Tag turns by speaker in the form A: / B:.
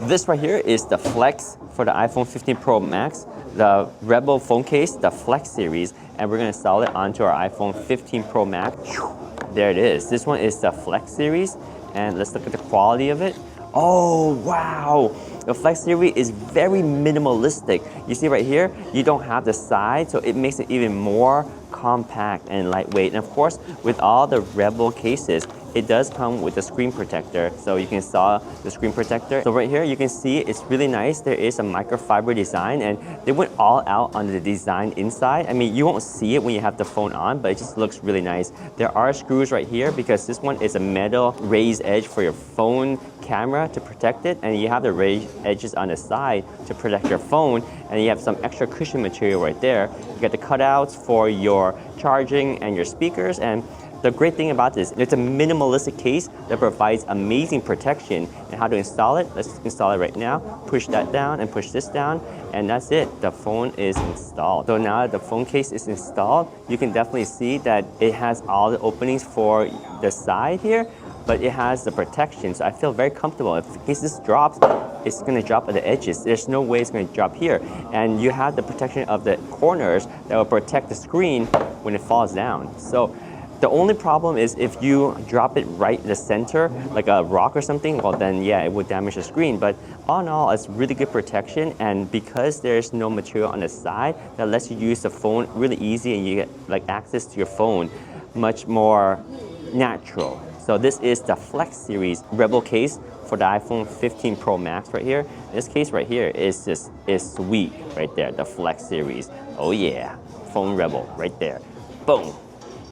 A: This right here is the Flex for the iPhone 15 Pro Max, the Rebel phone case, the Flex series, and we're gonna install it onto our iPhone 15 Pro Max. There it is. This one is the Flex series, and let's look at the quality of it. Oh, wow. The Flex series is very minimalistic. You see right here, you don't have the side, so it makes it even more compact and lightweight. And of course, with all the Rebel cases, it does come with a screen protector, so you can install the screen protector. So right here, you can see it's really nice. There is a microfiber design, and they went all out on the design inside. I mean, you won't see it when you have the phone on, but it just looks really nice. There are screws right here because this one is a metal raised edge for your phone camera to protect it, and you have the raised edges on the side to protect your phone, and you have some extra cushion material right there. You got the cutouts for your charging and your speakers, and the great thing about this, it's a minimalistic case that provides amazing protection. And how to install it? Let's install it right now. Push that down and push this down, and that's it. The phone is installed. So now that the phone case is installed, you can definitely see that it has all the openings for the side here, but it has the protection. So I feel very comfortable. If in case this drops, it's gonna drop at the edges. There's no way it's gonna drop here. And you have the protection of the corners that will protect the screen when it falls down. So the only problem is if you drop it right in the center, like a rock or something, well then yeah, it would damage the screen. But all in all, it's really good protection, and because there's no material on the side, that lets you use the phone really easy, and you get like access to your phone much more natural. So this is the Flex series Rebel case for the iPhone 15 Pro Max right here. This case right here is sweet right there, the Flex series. Oh yeah, phone Rebel right there. Boom.